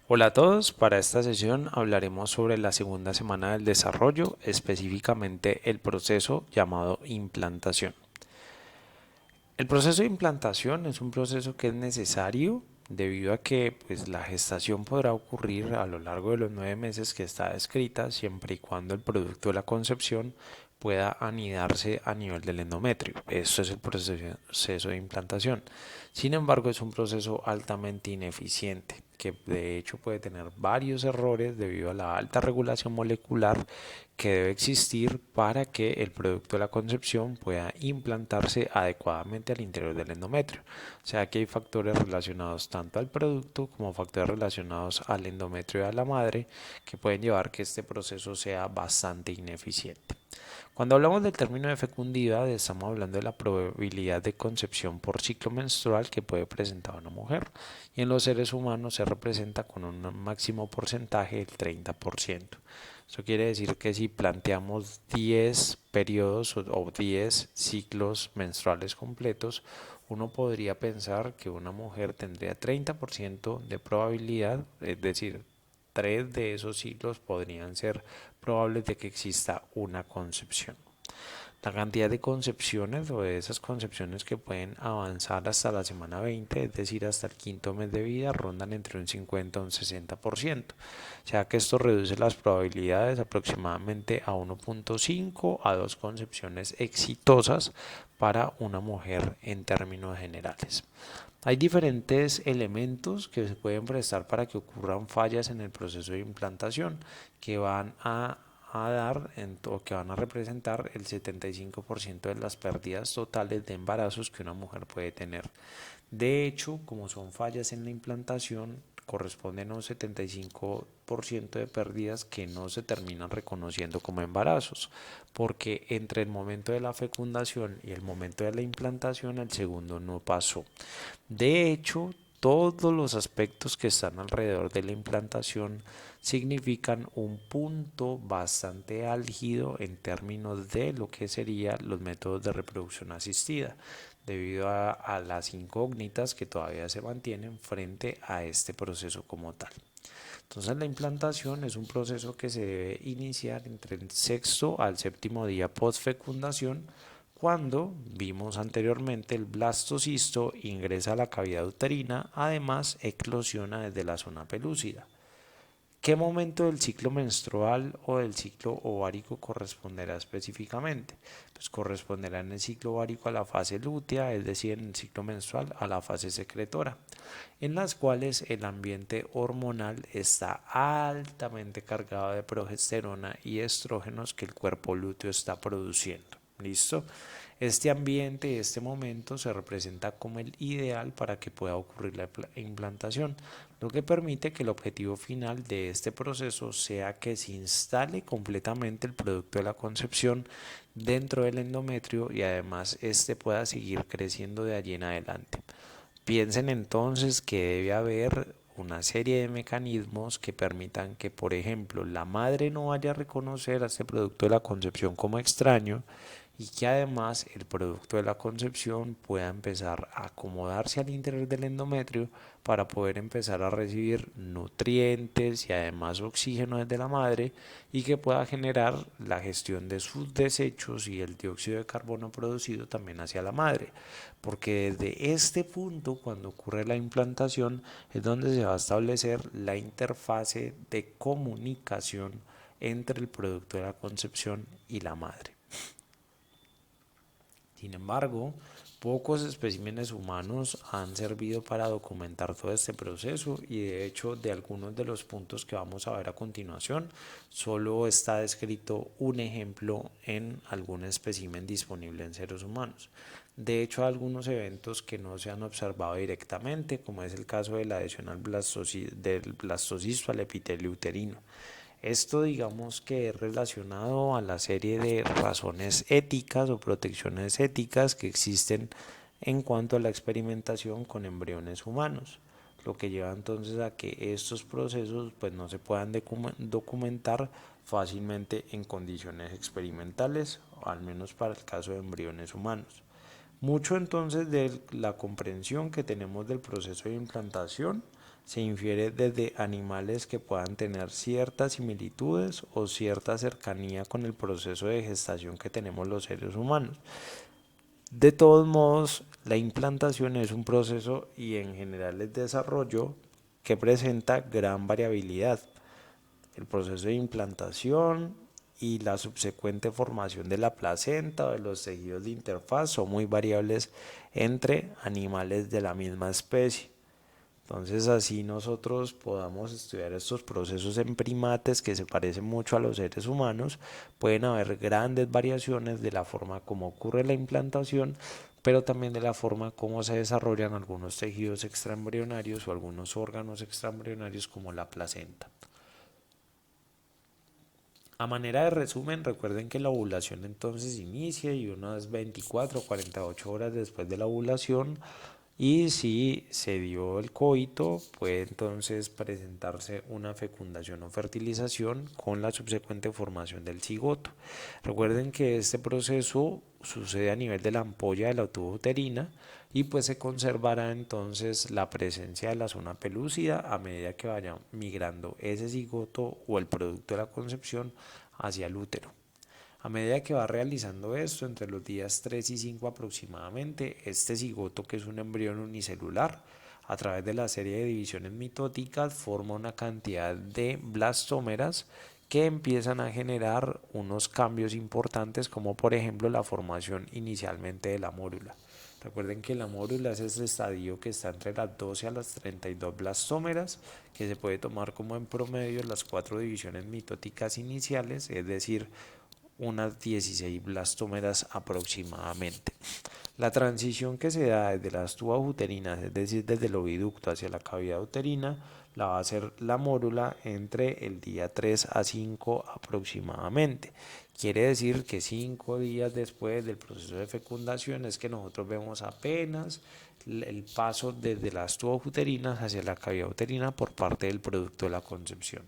Hola a todos, para esta sesión hablaremos sobre la segunda semana del desarrollo, específicamente el proceso llamado implantación. El proceso de implantación es un proceso que es necesario debido a que la gestación podrá ocurrir a lo largo de los 9 meses que está descrita, siempre y cuando el producto de la concepción pueda anidarse a nivel del endometrio. Eso es el proceso de implantación. Sin embargo, es un proceso altamente ineficiente, que de hecho puede tener varios errores debido a la alta regulación molecular que debe existir para que el producto de la concepción pueda implantarse adecuadamente al interior del endometrio. O sea que hay factores relacionados tanto al producto como factores relacionados al endometrio de la madre que pueden llevar que este proceso sea bastante ineficiente. Cuando hablamos del término de fecundidad, estamos hablando de la probabilidad de concepción por ciclo menstrual que puede presentar una mujer, y en los seres humanos se representa con un máximo porcentaje del 30%. Eso quiere decir que si planteamos 10 periodos o 10 ciclos menstruales completos, uno podría pensar que una mujer tendría 30% de probabilidad, es decir, 3 de esos ciclos podrían ser probables de que exista una concepción. La cantidad de concepciones o de esas concepciones que pueden avanzar hasta la semana 20, es decir, hasta el quinto mes de vida, rondan entre un 50 y un 60%. O sea que esto reduce las probabilidades aproximadamente a 1.5 a 2 concepciones exitosas para una mujer en términos generales. Hay diferentes elementos que se pueden prestar para que ocurran fallas en el proceso de implantación que van a dar o que van a representar el 75% de las pérdidas totales de embarazos que una mujer puede tener. De hecho, como son fallas en la implantación, corresponden a un 75% de pérdidas que no se terminan reconociendo como embarazos, porque entre el momento de la fecundación y el momento de la implantación el segundo no pasó. De hecho, todos los aspectos que están alrededor de la implantación significan un punto bastante álgido en términos de lo que serían los métodos de reproducción asistida, debido a las incógnitas que todavía se mantienen frente a este proceso como tal. Entonces la implantación es un proceso que se debe iniciar entre el sexto al séptimo día post-fecundación, cuando vimos anteriormente el blastocisto ingresa a la cavidad uterina, además eclosiona desde la zona pelúcida. ¿Qué momento del ciclo menstrual o del ciclo ovárico corresponderá específicamente? Pues corresponderá en el ciclo ovárico a la fase lútea, es decir, en el ciclo menstrual a la fase secretora, en las cuales el ambiente hormonal está altamente cargado de progesterona y estrógenos que el cuerpo lúteo está produciendo. ¿Listo? Este ambiente, este momento se representa como el ideal para que pueda ocurrir la implantación, lo que permite que el objetivo final de este proceso sea que se instale completamente el producto de la concepción dentro del endometrio y además este pueda seguir creciendo de allí en adelante. Piensen entonces que debe haber una serie de mecanismos que permitan que, por ejemplo, la madre no vaya a reconocer a este producto de la concepción como extraño y que además el producto de la concepción pueda empezar a acomodarse al interior del endometrio para poder empezar a recibir nutrientes y además oxígeno desde la madre y que pueda generar la gestión de sus desechos y el dióxido de carbono producido también hacia la madre, porque desde este punto, cuando ocurre la implantación, es donde se va a establecer la interfase de comunicación entre el producto de la concepción y la madre. Sin embargo, pocos especímenes humanos han servido para documentar todo este proceso y de hecho de algunos de los puntos que vamos a ver a continuación solo está descrito un ejemplo en algún espécimen disponible en seres humanos. De hecho, hay algunos eventos que no se han observado directamente, como es el caso de la adhesión del blastocisto al epitelio uterino. Esto digamos que es relacionado a la serie de razones éticas o protecciones éticas que existen en cuanto a la experimentación con embriones humanos, lo que lleva entonces a que estos procesos pues no se puedan documentar fácilmente en condiciones experimentales, o al menos para el caso de embriones humanos. Mucho entonces de la comprensión que tenemos del proceso de implantación se infiere desde animales que puedan tener ciertas similitudes o cierta cercanía con el proceso de gestación que tenemos los seres humanos. De todos modos, la implantación es un proceso y en general el desarrollo que presenta gran variabilidad. El proceso de implantación y la subsecuente formación de la placenta o de los tejidos de interfaz son muy variables entre animales de la misma especie. Entonces así nosotros podamos estudiar estos procesos en primates que se parecen mucho a los seres humanos, pueden haber grandes variaciones de la forma como ocurre la implantación, pero también de la forma como se desarrollan algunos tejidos extraembrionarios o algunos órganos extraembrionarios como la placenta. A manera de resumen, recuerden que la ovulación entonces inicia y unas 24 o 48 horas después de la ovulación, y si se dio el coito, puede entonces presentarse una fecundación o fertilización con la subsecuente formación del cigoto. Recuerden que este proceso sucede a nivel de la ampolla de la tuba uterina y pues se conservará entonces la presencia de la zona pelúcida a medida que vaya migrando ese cigoto o el producto de la concepción hacia el útero. A medida que va realizando esto, entre los días 3 y 5 aproximadamente, este cigoto, que es un embrión unicelular, a través de la serie de divisiones mitóticas, forma una cantidad de blastómeras que empiezan a generar unos cambios importantes, como por ejemplo la formación inicialmente de la mórula. Recuerden que la mórula es ese estadio que está entre las 12 a las 32 blastómeras, que se puede tomar como en promedio las 4 divisiones mitóticas iniciales, es decir, unas 16 blastómeras aproximadamente. La transición que se da desde las tubas uterinas, es decir, desde el oviducto hacia la cavidad uterina, la va a hacer la mórula entre el día 3 a 5 aproximadamente. Quiere decir que 5 días después del proceso de fecundación es que nosotros vemos apenas el paso desde las tubas uterinas hacia la cavidad uterina por parte del producto de la concepción.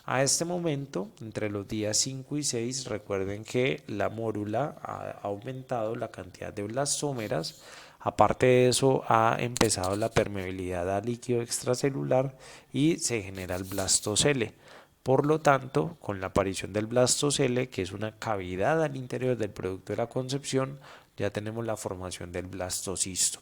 A este momento, entre los días 5 y 6, recuerden que la mórula ha aumentado la cantidad de blastómeras. Aparte de eso, ha empezado la permeabilidad al líquido extracelular y se genera el blastocele. Por lo tanto, con la aparición del blastocele, que es una cavidad al interior del producto de la concepción, ya tenemos la formación del blastocisto.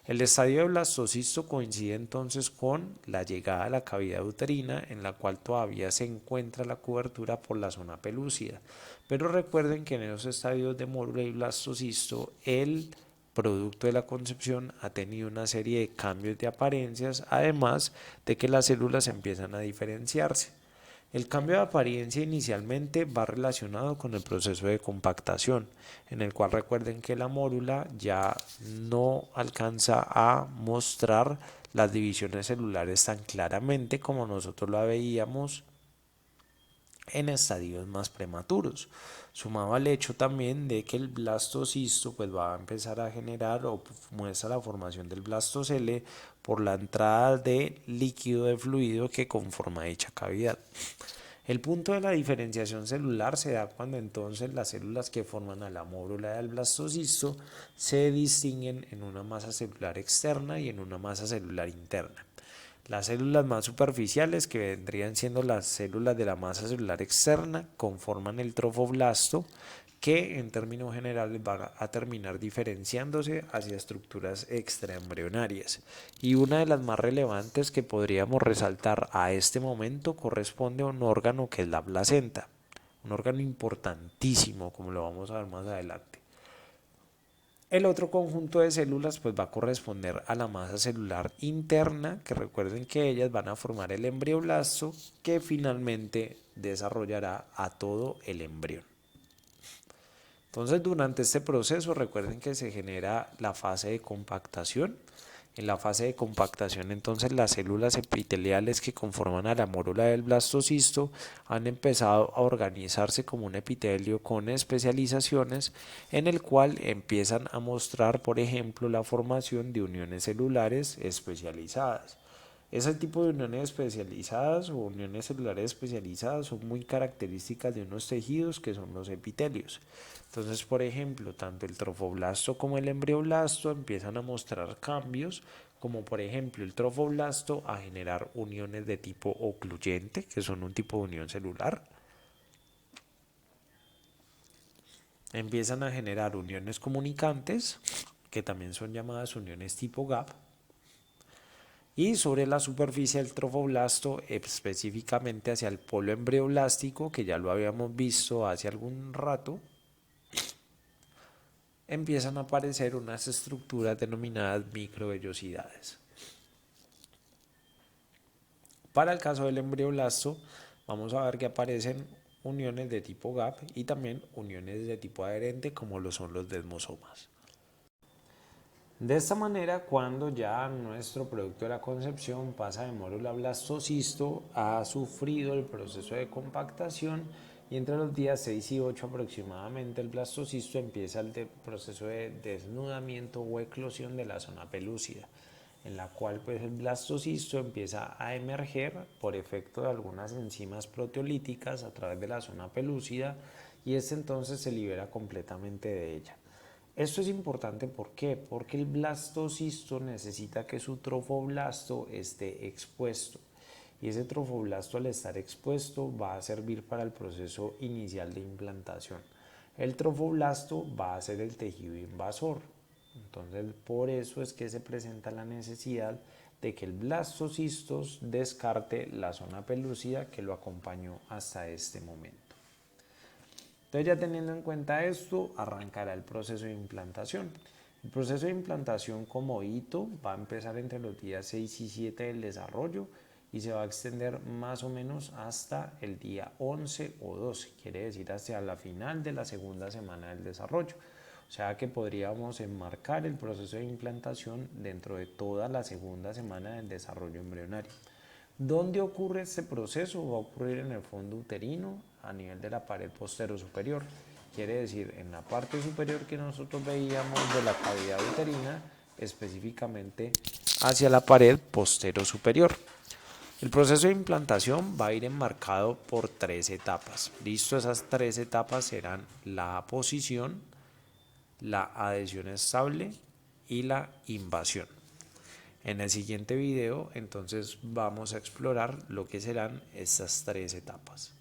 El estadio de blastocisto coincide entonces con la llegada a la cavidad uterina, en la cual todavía se encuentra la cobertura por la zona pelúcida. Pero recuerden que en esos estadios de mórula y blastocisto el producto de la concepción ha tenido una serie de cambios de apariencias, además de que las células empiezan a diferenciarse. El cambio de apariencia inicialmente va relacionado con el proceso de compactación, en el cual recuerden que la mórula ya no alcanza a mostrar las divisiones celulares tan claramente como nosotros la veíamos en estadios más prematuros, sumado al hecho también de que el blastocisto pues va a empezar a generar o muestra la formación del blastocele por la entrada de líquido de fluido que conforma dicha cavidad. El punto de la diferenciación celular se da cuando entonces las células que forman a la mórula del blastocisto se distinguen en una masa celular externa y en una masa celular interna. Las células más superficiales, que vendrían siendo las células de la masa celular externa, conforman el trofoblasto, que en términos generales va a terminar diferenciándose hacia estructuras extraembrionarias. Y una de las más relevantes que podríamos resaltar a este momento corresponde a un órgano que es la placenta, un órgano importantísimo, como lo vamos a ver más adelante. El otro conjunto de células pues va a corresponder a la masa celular interna, que recuerden que ellas van a formar el embrioblasto, que finalmente desarrollará a todo el embrión. Entonces, durante este proceso recuerden que se genera la fase de compactación. En la fase de compactación, entonces, las células epiteliales que conforman a la mórula del blastocisto han empezado a organizarse como un epitelio con especializaciones, en el cual empiezan a mostrar, por ejemplo, la formación de uniones celulares especializadas. Ese tipo de uniones especializadas o uniones celulares especializadas son muy características de unos tejidos que son los epitelios. Entonces, por ejemplo, tanto el trofoblasto como el embrioblasto empiezan a mostrar cambios como por ejemplo el trofoblasto, a generar uniones de tipo ocluyente, que son un tipo de unión celular. Empiezan a generar uniones comunicantes, que también son llamadas uniones tipo gap. Y sobre la superficie del trofoblasto, específicamente hacia el polo embrioblástico, que ya lo habíamos visto hace algún rato, empiezan a aparecer unas estructuras denominadas microvellosidades. Para el caso del embrioblasto, vamos a ver que aparecen uniones de tipo gap y también uniones de tipo adherente, como lo son los desmosomas. De esta manera, cuando ya nuestro producto de la concepción pasa de mórula a blastocisto, ha sufrido el proceso de compactación y entre los días 6 y 8 aproximadamente el blastocisto empieza el proceso de desnudamiento o eclosión de la zona pelúcida, en la cual pues el blastocisto empieza a emerger por efecto de algunas enzimas proteolíticas a través de la zona pelúcida y entonces se libera completamente de ella. Esto es importante, ¿por qué? Porque el blastocisto necesita que su trofoblasto esté expuesto. Y ese trofoblasto, al estar expuesto, va a servir para el proceso inicial de implantación. El trofoblasto va a ser el tejido invasor. Entonces, por eso es que se presenta la necesidad de que el blastocisto descarte la zona pelúcida que lo acompañó hasta este momento. Entonces, ya teniendo en cuenta esto, arrancará el proceso de implantación. El proceso de implantación como hito va a empezar entre los días 6 y 7 del desarrollo y se va a extender más o menos hasta el día 11 o 12, quiere decir hacia la final de la segunda semana del desarrollo. O sea que podríamos enmarcar el proceso de implantación dentro de toda la segunda semana del desarrollo embrionario. ¿Dónde ocurre este proceso? Va a ocurrir en el fondo uterino a nivel de la pared postero superior. Quiere decir, en la parte superior que nosotros veíamos de la cavidad uterina, específicamente hacia la pared postero superior. El proceso de implantación va a ir enmarcado por 3 etapas. Listo, esas 3 etapas serán la aposición, la adhesión estable y la invasión. En el siguiente video entonces vamos a explorar lo que serán estas 3 etapas.